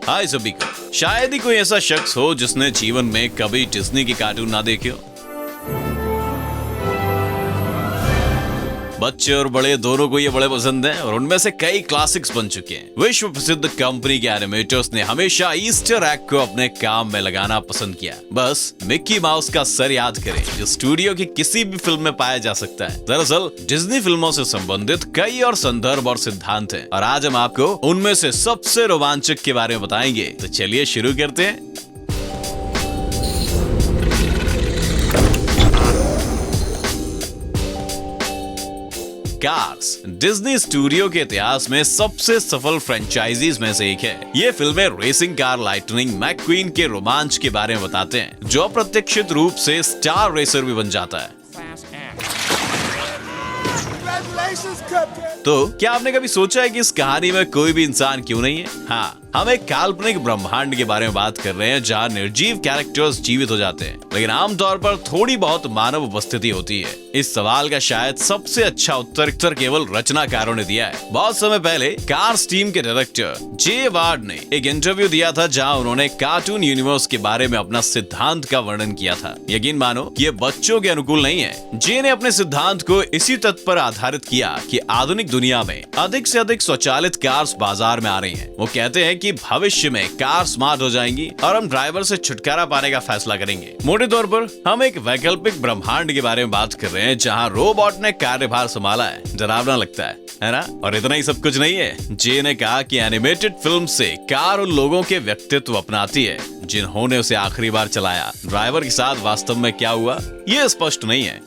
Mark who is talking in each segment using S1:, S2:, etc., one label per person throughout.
S1: हाय सभी को। शायद ही कोई ऐसा शख्स हो जिसने जीवन में कभी डिज्नी की कार्टून ना देखे हो। बच्चे और बड़े दोनों को ये बड़े पसंद हैं और उनमें से कई क्लासिक्स बन चुके हैं। विश्व प्रसिद्ध कंपनी के एनिमेटर्स ने हमेशा ईस्टर एग को अपने काम में लगाना पसंद किया। बस मिक्की माउस का सर याद करें जो स्टूडियो की किसी भी फिल्म में पाया जा सकता है। दरअसल डिज्नी फिल्मों से संबंधित कई और संदर्भ और सिद्धांत हैं और आज हम आपको उनमें से सबसे रोमांचक के बारे में बताएंगे। तो चलिए शुरू करते हैं। कार्स डिज्नी स्टूडियो के इतिहास में सबसे सफल फ्रेंचाइजीज में से एक है। ये फिल्में रेसिंग कार लाइटनिंग मैकक्वीन के रोमांच के बारे में बताते हैं जो अप्रत्याशित रूप से स्टार रेसर भी बन जाता है। तो क्या आपने कभी सोचा है कि इस कहानी में कोई भी इंसान क्यों नहीं है? हाँ, हम एक काल्पनिक ब्रह्मांड के बारे में बात कर रहे हैं जहाँ निर्जीव कैरेक्टर्स जीवित हो जाते हैं लेकिन आमतौर पर थोड़ी बहुत मानव उपस्थिति होती है। इस सवाल का शायद सबसे अच्छा उत्तर केवल रचनाकारों ने दिया है। बहुत समय पहले कार्स टीम के डायरेक्टर जे वार्ड ने एक इंटरव्यू दिया था जहाँ उन्होंने कार्टून यूनिवर्स के बारे में अपना सिद्धांत का वर्णन किया था। यकीन मानो कि ये बच्चों के अनुकूल नहीं है। जे ने अपने सिद्धांत को इसी तथ्य पर आधारित किया कि आधुनिक दुनिया में अधिक से अधिक स्वचालित कार्स बाजार में आ रही हैं। वो कहते हैं कि भविष्य में कार स्मार्ट हो जाएंगी और हम ड्राइवर से छुटकारा पाने का फैसला करेंगे। मोटे तौर पर हम एक वैकल्पिक ब्रह्मांड के बारे में बात कर रहे हैं जहां रोबोट ने कार्यभार संभाला है। डरावना लगता है ना? और इतना ही सब कुछ नहीं है। जे ने कहा कि एनिमेटेड फिल्म से कार उन लोगों के व्यक्तित्व अपनाती है जिन्होंने उसे आखिरी बार चलाया। ड्राइवर के साथ वास्तव में क्या हुआ ये स्पष्ट नहीं है।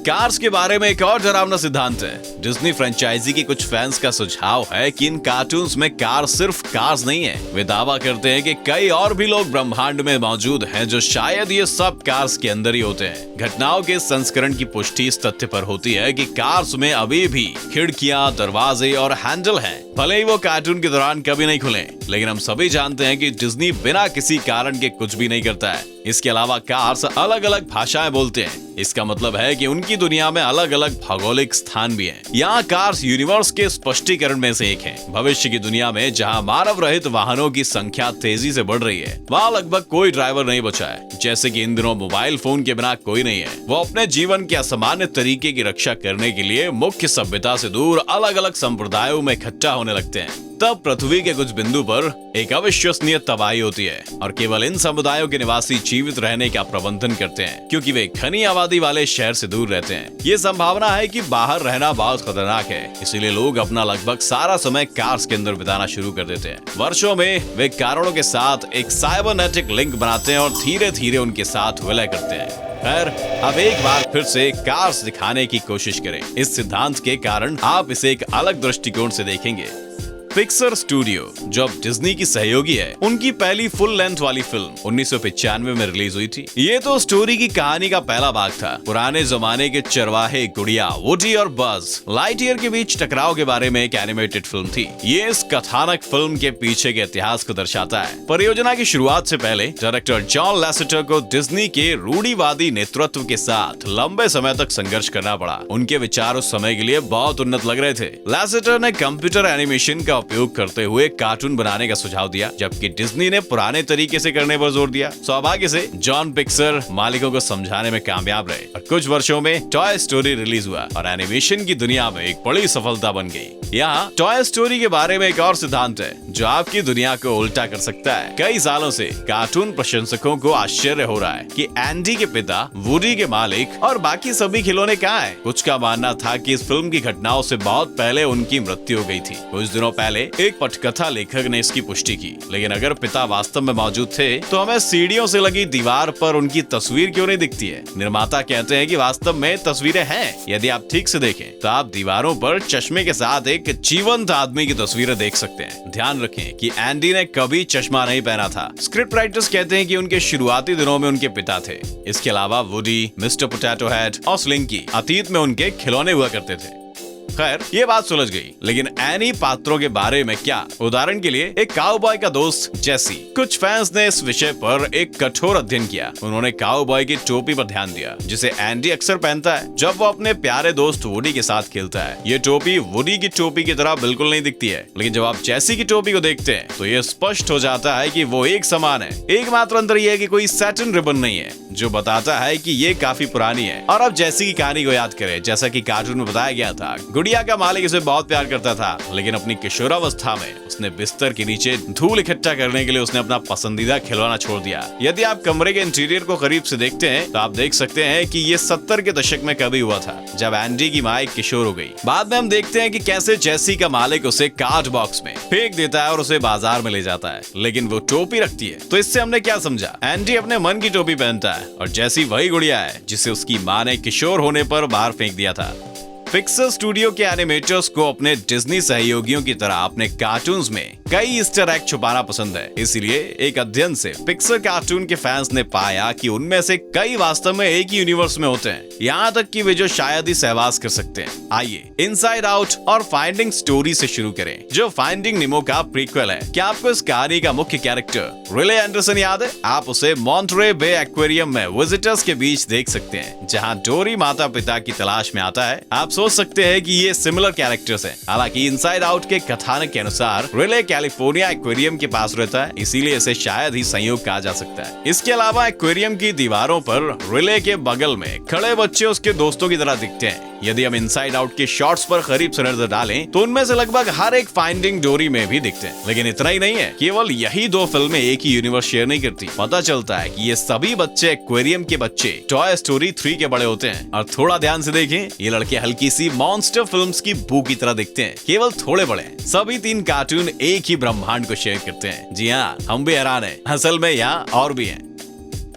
S1: कार्स के बारे में एक और डरावना सिद्धांत है। डिज्नी फ्रेंचाइजी के कुछ फैंस का सुझाव है कि इन कार्टून्स में कार सिर्फ कार्स नहीं है। वे दावा करते हैं कि कई और भी लोग ब्रह्मांड में मौजूद हैं जो शायद ये सब कार्स के अंदर ही होते हैं। घटनाओं के संस्करण की पुष्टि इस तथ्य पर होती है कि कार्स में अभी भी खिड़कियां, दरवाजे और हैंडल हैं। भले ही वो कार्टून के दौरान कभी नहीं खुले, लेकिन हम सभी जानते हैं कि डिज्नी बिना किसी कारण के कुछ भी नहीं करता है। इसके अलावा कार्स अलग अलग भाषाएं बोलते हैं। इसका मतलब है कि उनकी दुनिया में अलग अलग भौगोलिक स्थान भी हैं। यहाँ कार्स यूनिवर्स के स्पष्टीकरण में से एक है। भविष्य की दुनिया में जहाँ मानव रहित वाहनों की संख्या तेजी से बढ़ रही है वहाँ लगभग कोई ड्राइवर नहीं बचा है। जैसे कि इन दिनों मोबाइल फोन के बिना कोई नहीं है। वो अपने जीवन के असामान्य तरीके की रक्षा करने के लिए मुख्य सभ्यता से दूर अलग अलग संप्रदायों में इकट्ठा होने लगते हैं। तब पृथ्वी के कुछ बिंदु पर एक अविश्वसनीय तबाही होती है और केवल इन समुदायों के निवासी जीवित रहने का प्रबंधन करते हैं क्योंकि वे घनी आबादी वाले शहर से दूर रहते हैं। ये संभावना है कि बाहर रहना बहुत खतरनाक है, इसीलिए लोग अपना लगभग सारा समय कार्स के अंदर बिताना शुरू कर देते हैं। वर्षों में वे कारणों के साथ एक साइबरनेटिक लिंक बनाते हैं और धीरे धीरे उनके साथ विलय करते हैं। खैर, अब एक बार फिर से कार्स दिखाने की कोशिश करें। इस सिद्धांत के कारण आप इसे एक अलग दृष्टिकोण से देखेंगे। पिक्सर स्टूडियो जो अब डिज्नी की सहयोगी है, उनकी पहली फुल लेंथ वाली फिल्म 1995 में रिलीज हुई थी। ये तो स्टोरी की कहानी का पहला भाग था। पुराने जमाने के चरवाहे गुड़िया वुडी और बज लाइटईयर के बीच टकराव के बारे में एक एनिमेटेड फिल्म थी। ये इस कथानक फिल्म के पीछे के इतिहास को दर्शाता है। परियोजना की शुरुआत से पहले डायरेक्टर जॉन लैसेटर को डिज्नी के रूढ़िवादी नेतृत्व के साथ लंबे समय तक संघर्ष करना पड़ा। उनके विचार उस समय के लिए बहुत उन्नत लग रहे थे। लैसेटर ने कंप्यूटर एनिमेशन का उपयोग करते हुए कार्टून बनाने का सुझाव दिया जबकि डिज्नी ने पुराने तरीके से करने पर जोर दिया। सौभाग्य से जॉन पिक्सर मालिकों को समझाने में कामयाब रहे और कुछ वर्षों में टॉय स्टोरी रिलीज हुआ और एनिमेशन की दुनिया में एक बड़ी सफलता बन गई। यहाँ टॉय स्टोरी के बारे में एक और सिद्धांत है जो आपकी दुनिया को उल्टा कर सकता है। कई सालों से कार्टून प्रशंसकों को आश्चर्य हो रहा है कि एंडी के पिता, वुडी के मालिक और बाकी सभी खिलौने कहाँ हैं। कुछ का मानना था कि इस फिल्म की घटनाओं से बहुत पहले उनकी मृत्यु हो गई थी। कुछ दिनों पहले एक पटकथा लेखक ने इसकी पुष्टि की, लेकिन अगर पिता वास्तव में मौजूद थे तो हमें सीढ़ियों से लगी दीवार पर उनकी तस्वीर क्यों नहीं दिखती है? निर्माता कहते हैं कि वास्तव में तस्वीरें हैं। यदि आप ठीक से देखें तो आप दीवारों पर चश्मे के साथ एक जीवंत आदमी की तस्वीरें देख सकते हैं। ध्यान रखें कि एंडी ने कभी चश्मा नहीं पहना था। स्क्रिप्ट राइटर्स कहते हैं कि उनके शुरुआती दिनों में उनके पिता थे। इसके अलावा वुडी, मिस्टर पोटैटो हेड और स्लिंकी अतीत में उनके खिलौने हुआ करते थे। खैर ये बात सुलझ गई, लेकिन एनी पात्रों के बारे में क्या? उदाहरण के लिए एक काउबॉय का दोस्त जेसी। कुछ फैंस ने इस विषय पर एक कठोर अध्ययन किया। उन्होंने काउबॉय की टोपी पर ध्यान दिया, जिसे एंडी अक्सर पहनता है जब वो अपने प्यारे दोस्त वुडी के साथ खेलता है। ये टोपी वुडी की टोपी की तरह बिल्कुल नहीं दिखती है, लेकिन जब आप जेसी की टोपी को देखते हैं तो ये स्पष्ट हो जाता है कि वो एक समान है। एकमात्र अंतर यह है कि कोई सैटिन रिबन नहीं है, जो बताता है कि ये काफी पुरानी है। और अब जेसी की कहानी को याद करें। जैसा कि कार्टून में बताया गया था, गुड़िया का मालिक इसे बहुत प्यार करता था, लेकिन अपनी किशोरावस्था में उसने बिस्तर के नीचे धूल इकट्ठा करने के लिए उसने अपना पसंदीदा खिलौना छोड़ दिया। यदि आप कमरे के इंटीरियर को करीब से देखते हैं तो आप देख सकते हैं कि ये 70 के दशक में कभी हुआ था, जब एंडी की माँ एक किशोर हो गई। बाद में हम देखते हैं कि कैसे जेसी का मालिक उसे कार्ड बॉक्स में फेंक देता है और उसे बाजार में ले जाता है, लेकिन वो टोपी रखती है। तो इससे हमने क्या समझा? एंडी अपने मन की टोपी पहनता है और जेसी वही गुड़िया है जिसे उसकी माँ ने किशोर होने पर बाहर फेंक दिया था। पिक्सर स्टूडियो के एनिमेटर्स को अपने डिज्नी सहयोगियों की तरह अपने कार्टून्स में कई ईस्टर एग छुपाना पसंद है। इसलिए एक अध्ययन से पिक्सर कार्टून के फैंस ने पाया कि उनमें से कई वास्तव में एक ही यूनिवर्स में होते हैं, यहाँ तक कि वे जो शायद ही सहवास कर सकते हैं। आइए इनसाइड आउट और फाइंडिंग स्टोरी से शुरू करें, जो फाइंडिंग निमो का प्रीक्वल है। क्या आपको इस कहानी का मुख्य कैरेक्टर रिले एंडरसन याद है? आप उसे मॉन्टरे बे एक्वेरियम में विजिटर्स के बीच देख सकते हैं, जहाँ डोरी माता पिता की तलाश में आता है। आप सोच सकते हैं कि ये सिमिलर कैरेक्टर्स हैं। हालांकि इनसाइड आउट के कथानक के अनुसार रिले कैलिफोर्निया एक्वेरियम के पास रहता है, इसीलिए इसे शायद ही संयोग कहा जा सकता है। इसके अलावा एक्वेरियम की दीवारों पर रिले के बगल में खड़े बच्चे उसके दोस्तों की तरह दिखते हैं। यदि हम इनसाइड आउट के शॉट्स पर करीब से नजर डालें तो उनमें से लगभग हर एक फाइंडिंग डोरी में भी दिखते हैं। लेकिन इतना ही नहीं है, केवल यही दो फिल्में एक ही यूनिवर्स शेयर नहीं करती। पता चलता है कि ये सभी बच्चे एक्वेरियम के बच्चे टॉय स्टोरी 3 के बड़े होते हैं। और थोड़ा ध्यान से देखें, ये लड़के हल्की सी मॉन्स्टर फिल्म्स की बू की तरह दिखते हैं, केवल थोड़े बड़े। सभी 3 कार्टून एक ही ब्रह्मांड को शेयर करते हैं। जी हाँ, हम भी हैरान हैं। असल में यहाँ और भी हैं।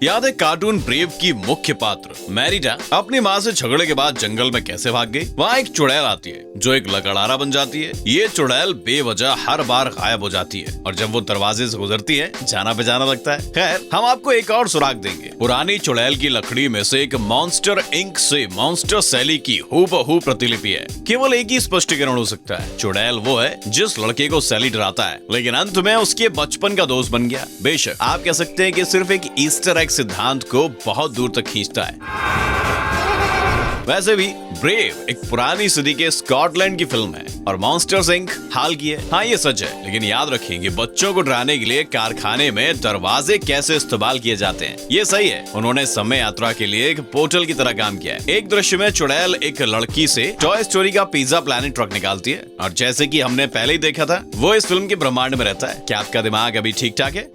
S1: याद है कार्टून ब्रेव की मुख्य पात्र मैरिडा अपनी माँ से झगड़े के बाद जंगल में कैसे भाग गई? वहाँ एक चुड़ैल आती है जो एक लकड़हारा बन जाती है। ये चुड़ैल बेवजह हर बार गायब हो जाती है और जब वो दरवाजे से गुजरती है जाना बेजाना लगता है। खैर, हम आपको एक और सुराग देंगे। पुरानी चुड़ैल की लकड़ी में से एक मॉन्स्टर इंक से मॉन्स्टर सैली की हूबहू प्रतिलिपि है। केवल एक ही स्पष्टीकरण हो सकता है, चुड़ैल वो है जिस लड़के को सैली डराता है, लेकिन अंत में उसके बचपन का दोस्त बन गया। बेशक आप कह सकते हैं कि सिर्फ एक ईस्टर एग सिद्धांत को बहुत दूर तक खींचता है। वैसे भी ब्रेव एक पुरानी सदी के स्कॉटलैंड की फिल्म है और मॉन्स्टर्स इंक हाल की है। हाँ, ये सच है, लेकिन याद रखें कि बच्चों को डराने के लिए कारखाने में दरवाजे कैसे इस्तेमाल किए जाते हैं। ये सही है, उन्होंने समय यात्रा के लिए एक पोर्टल की तरह काम किया है। एक दृश्य में चुड़ैल एक लड़की से टॉय स्टोरी का पिज्जा प्लैनेट ट्रक निकालती है और जैसे कि हमने पहले ही देखा था, वो इस फिल्म के ब्रह्मांड में रहता है। क्या आपका दिमाग अभी ठीक ठाक है?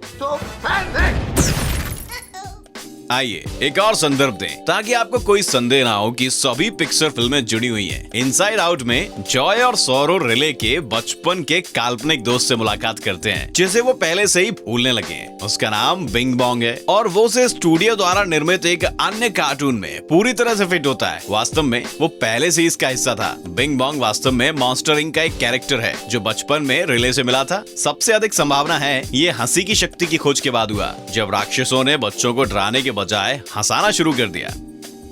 S1: आइए एक और संदर्भ दें ताकि आपको कोई संदेह ना हो कि सभी पिक्सर फिल्में जुड़ी हुई हैं। इनसाइड आउट में जॉय और सौरो रिले के बचपन के काल्पनिक दोस्त से मुलाकात करते हैं, जिसे वो पहले से ही भूलने लगे हैं। उसका नाम बिंग बॉन्ग है और वो उसे स्टूडियो द्वारा निर्मित एक अन्य कार्टून में पूरी तरह से फिट होता है। वास्तव में वो पहले से ही इसका हिस्सा था। बिंग बॉन्ग वास्तव में मॉन्स्टर इंक का एक कैरेक्टर है जो बचपन में रिले से मिला था। सबसे अधिक संभावना है ये हंसी की शक्ति की खोज के बाद हुआ, जब राक्षसों ने बच्चों को डराने के बजाय हंसाना शुरू कर दिया।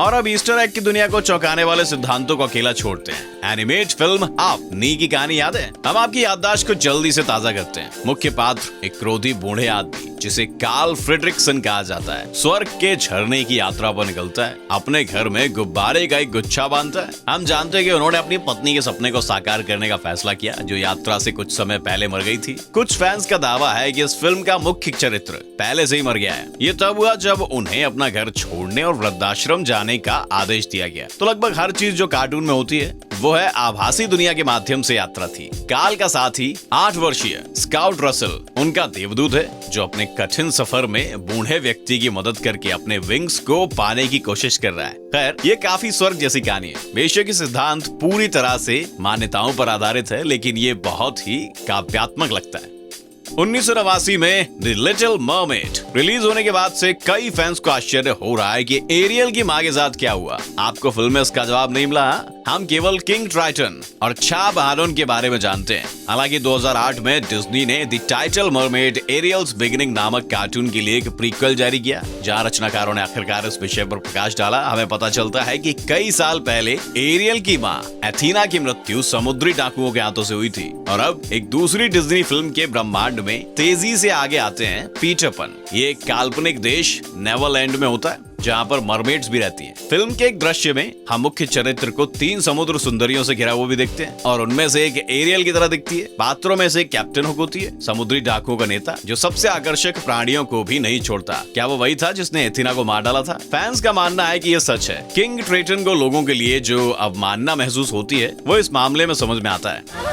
S1: और अब ईस्टर एग की दुनिया को चौंकाने वाले सिद्धांतों को अकेला छोड़ते हैं। एनिमेट फिल्म आप नी की कहानी याद है? हम आपकी याददाश्त को जल्दी से ताजा करते हैं। मुख्य पात्र एक क्रोधी बूढ़े आदमी जिसे कार्ल फ्रेडरिक्सन कहा जाता है, स्वर्ग के झरने की यात्रा पर निकलता है। अपने घर में गुब्बारे का एक गुच्छा बांधता है। हम जानते हैं कि उन्होंने अपनी पत्नी के सपने को साकार करने का फैसला किया, जो यात्रा से कुछ समय पहले मर गई थी। कुछ फैंस का दावा है कि इस फिल्म का मुख्य चरित्र पहले से ही मर गया है। ये तब हुआ जब उन्हें अपना घर छोड़ने और वृद्धाश्रम जाने का आदेश दिया गया। तो लगभग हर चीज जो कार्टून में होती है वो है आभासी दुनिया के माध्यम से यात्रा थी। काल का साथी 8 वर्षीय स्काउट रसल उनका देवदूत है, जो अपने कठिन सफर में बूढ़े व्यक्ति की मदद करके अपने विंग्स को पाने की कोशिश कर रहा है। खैर, ये काफी स्वर्ग जैसी कहानी है। बेशक ये सिद्धांत पूरी तरह से मान्यताओं पर आधारित है, लेकिन ये बहुत ही काव्यात्मक लगता है। 1989 में द लिटिल मरमेड रिलीज होने के बाद से कई फैंस को आश्चर्य हो रहा है कि एरियल की मां के साथ क्या हुआ। आपको फिल्म में इसका जवाब नहीं मिला। हम केवल किंग ट्राइटन और छाबहारोन के बारे में जानते हैं। हालांकि 2008 में डिज्नी ने द टाइटल मरमेड एरियल्स बिगिनिंग नामक कार्टून के लिए एक प्रीक्वल जारी किया, जहां रचनाकारों ने आखिरकार इस विषय पर प्रकाश डाला। हमें पता चलता है कि कई साल पहले एरियल की मां एथीना की मृत्यु समुद्री डाकुओं के हाथों से हुई थी। और अब एक दूसरी डिज्नी फिल्म के ब्रह्मांड में तेजी से आगे आते हैं पीटर पैन। ये एक काल्पनिक देश नेवरलैंड में होता है, जहाँ पर मरमेड्स भी रहती हैं। फिल्म के एक दृश्य में हम मुख्य चरित्र को 3 समुद्र सुंदरियों से घिरा हुआ भी देखते हैं, और उनमें से एक एरियल की तरह दिखती है। पात्रों में से एक कैप्टन हुक होती है, समुद्री डाकुओं का नेता जो सबसे आकर्षक प्राणियों को भी नहीं छोड़ता। क्या वो वही था जिसने एथीना को मार डाला था? फैंस का मानना है कि ये सच है। किंग ट्राइटन को लोगों के लिए जो अवमानना महसूस होती है, वो इस मामले में समझ में आता है।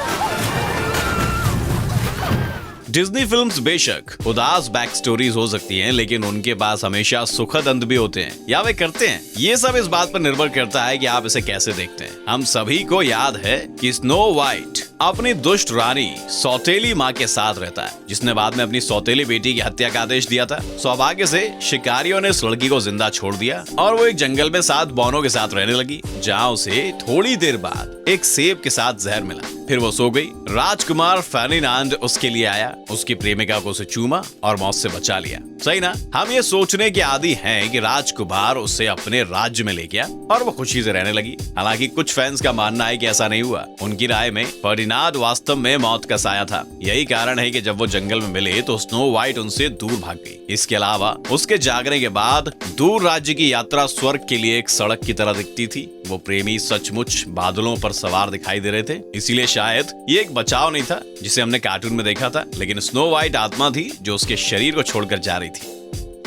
S1: डिज्नी फिल्म्स बेशक उदास बैक स्टोरीज हो सकती हैं, लेकिन उनके पास हमेशा सुखद अंत भी होते हैं, या वे करते हैं। ये सब इस बात पर निर्भर करता है कि आप इसे कैसे देखते हैं। हम सभी को याद है कि स्नो वाइट अपनी दुष्ट रानी सौतेली माँ के साथ रहता है, जिसने बाद में अपनी सौतेली बेटी की हत्या का आदेश दिया था। सौभाग्य से शिकारियों ने उस लड़की को जिंदा छोड़ दिया और वो एक जंगल में 7 बौनों के साथ रहने लगी, जहाँ उसे थोड़ी देर बाद एक सेब के साथ जहर मिला। फिर वो सो गई। राजकुमार फर्डिनांड उसके लिए आया, उसकी प्रेमिका को उसे चूमा और मौत से बचा लिया। सही ना? हम ये सोचने के आदी हैं कि राजकुमार उसे अपने राज्य में ले गया और वो खुशी से रहने लगी। हालांकि कुछ फैंस का मानना है कि ऐसा नहीं हुआ। उनकी राय में फर्डिनांड वास्तव में मौत का साया था। यही कारण है कि जब वो जंगल में मिले तो स्नो वाइट उनसे दूर भाग गई। इसके अलावा उसके जागने के बाद दूर राज्य की यात्रा स्वर्ग के लिए एक सड़क की तरह दिखती थी। वो प्रेमी सचमुच बादलों पर सवार दिखाई दे रहे थे, इसीलिए शायद ये एक बचाव नहीं था जिसे हमने कार्टून में देखा था, लेकिन स्नो वाइट आत्मा थी जो उसके शरीर को छोड़कर जा रही थी।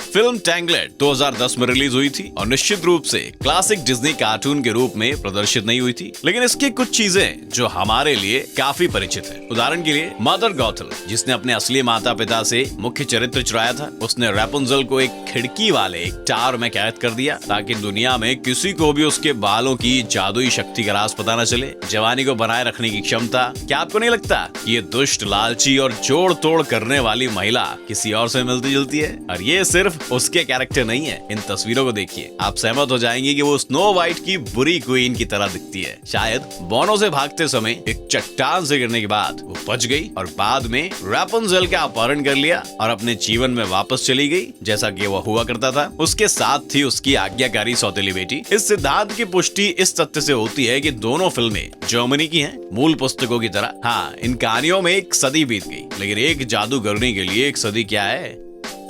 S1: फिल्म टैंगलेट 2010 में रिलीज हुई थी और निश्चित रूप से क्लासिक डिज्नी कार्टून के रूप में प्रदर्शित नहीं हुई थी, लेकिन इसकी कुछ चीजें जो हमारे लिए काफी परिचित है। उदाहरण के लिए मदर गॉथल, जिसने अपने असली माता पिता से मुख्य चरित्र चुराया था, उसने रैपुंज़ल को एक खिड़की वाले एक टावर में कैद कर दिया ताकि दुनिया में किसी को भी उसके बालों की जादुई शक्ति का राज पता न चले। जवानी को बनाए रखने की क्षमता। क्या आपको नहीं लगता ये दुष्ट, लालची और जोड़ तोड़ करने वाली महिला किसी और से मिलती जुलती है? और ये सिर्फ उसके कैरेक्टर नहीं है। इन तस्वीरों को देखिए, आप सहमत हो जाएंगे कि वो स्नो वाइट की बुरी क्वीन की तरह दिखती है। शायद बौनों से भागते समय एक चट्टान से गिरने के बाद वो बच गई और बाद में रैपुंज़ल का अपहरण कर लिया और अपने जीवन में वापस चली गई, जैसा कि वो हुआ करता था। उसके साथ थी उसकी आज्ञाकारी सौतेली बेटी। इस सिद्धांत की पुष्टि इस तथ्य से होती है कि दोनों फिल्में जर्मनी की हैं, मूल पुस्तकों की तरह। हाँ, इन कहानियों में एक सदी बीत गई, लेकिन एक जादूगरनी के लिए एक सदी क्या है?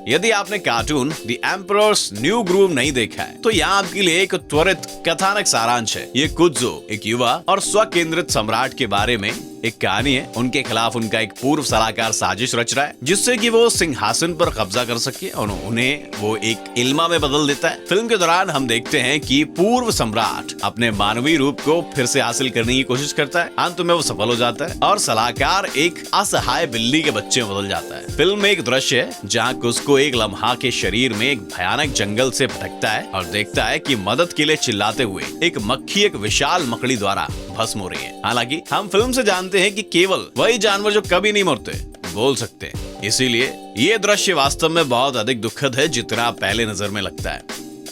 S1: यदि आपने cartoon the emperors new groove नहीं देखा है, तो यहाँ आपके लिए एक त्वरित कथानक सारांश है। ये कुत्जो एक युवा और स्वकेंद्रित सम्राट के बारे में एक कहानी है। उनके खिलाफ उनका एक पूर्व सलाहकार साजिश रच रहा है, जिससे कि वो सिंहासन पर कब्जा कर सके और उन्हें वो एक इल्मा में बदल देता है। फिल्म के दौरान हम देखते हैं कि पूर्व सम्राट अपने मानवीय रूप को फिर से हासिल करने की कोशिश करता है। अंत में वो सफल हो जाता है और सलाहकार एक असहाय बिल्ली के बच्चे में बदल जाता है। फिल्म में एक दृश्य है जहाँ कुस्को एक लम्हा के शरीर में एक भयानक जंगल से भटकता है और देखता है कि मदद के लिए चिल्लाते हुए एक मक्खी एक विशाल मकड़ी द्वारा भस्म हो रही है। हालांकि हम फिल्म से जानते हैं कि केवल वही जानवर जो कभी नहीं मरते बोल सकते हैं, इसीलिए ये दृश्य वास्तव में बहुत अधिक दुखद है जितना पहले नजर में लगता है।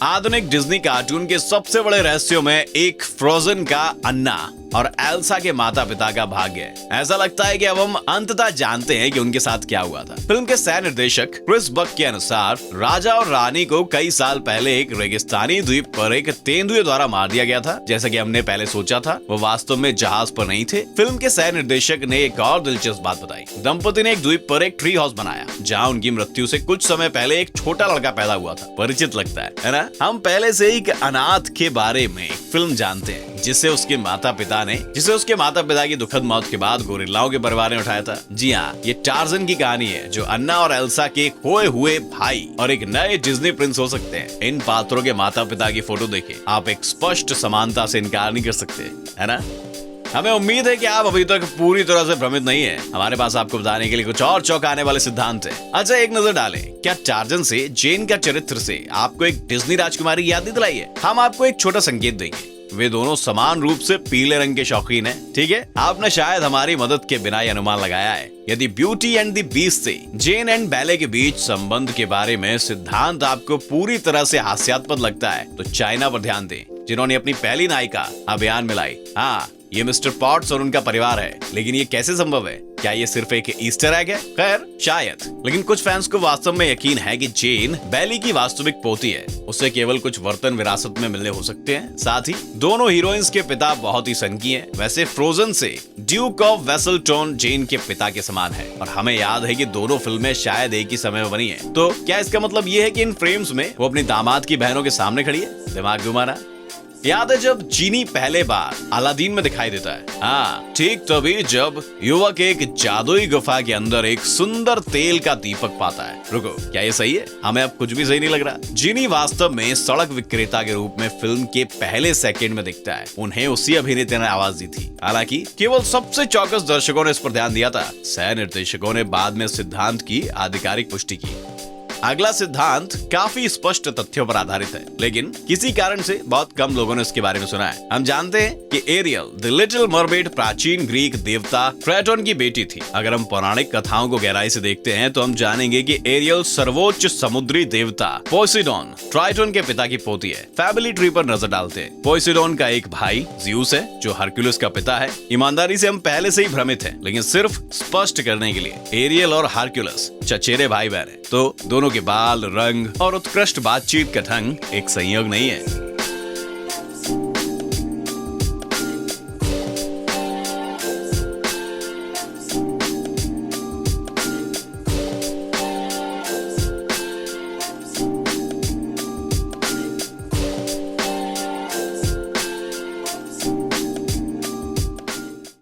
S1: आधुनिक डिज्नी कार्टून के सबसे बड़े रहस्यों में एक फ्रोजन का अन्ना और एल्सा के माता पिता का भाग्य है। ऐसा लगता है कि अब हम अंततः जानते हैं कि उनके साथ क्या हुआ था। फिल्म के सह निर्देशक क्रिस बक के अनुसार राजा और रानी को कई साल पहले एक रेगिस्तानी द्वीप पर एक तेंदुए द्वारा मार दिया गया था। जैसा कि हमने पहले सोचा था, वो वास्तव में जहाज पर नहीं थे। फिल्म के सह निर्देशक ने एक और दिलचस्प बात बताई। दंपति ने एक द्वीप पर एक ट्री हाउस बनाया जहाँ उनकी मृत्यु से कुछ समय पहले एक छोटा लड़का पैदा हुआ था। परिचित लगता है ना? हम पहले से ही एक अनाथ के बारे में फिल्म जानते हैं जिसे उसके माता पिता की दुखद मौत के बाद गोरिल्लाओं के परिवार ने उठाया था। जी हाँ, ये टार्जन की कहानी है जो अन्ना और एल्सा के खोए हुए भाई और एक नए डिज्नी प्रिंस हो सकते हैं। इन पात्रों के माता पिता की फोटो देखें, आप एक स्पष्ट समानता से इनकार नहीं कर सकते, है ना? हमें उम्मीद है कि आप अभी तक पूरी तरह से भ्रमित नहीं है। हमारे पास आपको बताने के लिए कुछ और चौंकाने वाले सिद्धांत हैं। अच्छा, एक नजर डालें, क्या टार्जन से जेन का चरित्र से आपको एक डिज्नी राजकुमारी याद नहीं दिलाई है? हम आपको एक छोटा संकेत देंगे। वे दोनों समान रूप से पीले रंग के शौकीन हैं। ठीक है, आपने शायद हमारी मदद के बिना ही अनुमान लगाया है। यदि ब्यूटी एंड द बीस्ट से जेन एंड बैले के बीच संबंध के बारे में सिद्धांत आपको पूरी तरह से हास्यास्पद लगता है तो चाइना पर ध्यान दें, जिन्होंने अपनी पहली नायिका अभियान में लाई। हाँ, ये मिस्टर पॉट्स और उनका परिवार है, लेकिन ये कैसे संभव है? क्या ये सिर्फ एक ईस्टर एग है? खैर, शायद, लेकिन कुछ फैंस को वास्तव में यकीन है कि जेन बैली की वास्तविक पोती है। उसे केवल कुछ बर्तन विरासत में मिलने हो सकते हैं। साथ ही दोनों हीरोइंस के पिता बहुत ही सनकी हैं। वैसे फ्रोजन से ड्यूक ऑफ वेसलटोन जेन के पिता के समान है और हमें याद है कि दोनों फिल्में शायद एक ही समय में बनी है। तो क्या इसका मतलब ये है कि इन फ्रेम्स में वो अपनी दामाद की बहनों के सामने खड़ी है? दिमाग घुमाना। याद है जब जीनी पहले बार अलादीन में दिखाई देता है? हाँ, ठीक तभी जब युवक एक जादुई गुफा के अंदर एक सुंदर तेल का दीपक पाता है। रुको, क्या ये सही है? हमें अब कुछ भी सही नहीं लग रहा। जीनी वास्तव में सड़क विक्रेता के रूप में फिल्म के पहले सेकंड में दिखता है। उन्हें उसी अभिनेता ने आवाज दी थी। हालांकि केवल सबसे चौकस दर्शकों ने इस पर ध्यान दिया था। सह निर्देशकों ने बाद में सिद्धांत की आधिकारिक पुष्टि की। अगला सिद्धांत काफी स्पष्ट तथ्यों पर आधारित है, लेकिन किसी कारण से बहुत कम लोगों ने इसके बारे में सुना है। हम जानते हैं कि एरियल द लिटिल मरमेड प्राचीन ग्रीक देवता ट्राइटन की बेटी थी। अगर हम पौराणिक कथाओं को गहराई से देखते हैं तो हम जानेंगे कि एरियल सर्वोच्च समुद्री देवता पोसिडोन ट्राइटन के पिता की पोती है। फैमिली ट्री पर नजर डालते हैं। पोसिडोन का एक भाई ज्यूस है जो हरक्यूलिस का पिता है। ईमानदारी से हम पहले से ही भ्रमित हैं, लेकिन सिर्फ स्पष्ट करने के लिए, एरियल और हरक्यूलिस चचेरे भाई बहन हैं। तो दोनों के बाल, रंग और उत्कृष्ट बातचीत का ढंग एक संयोग नहीं है।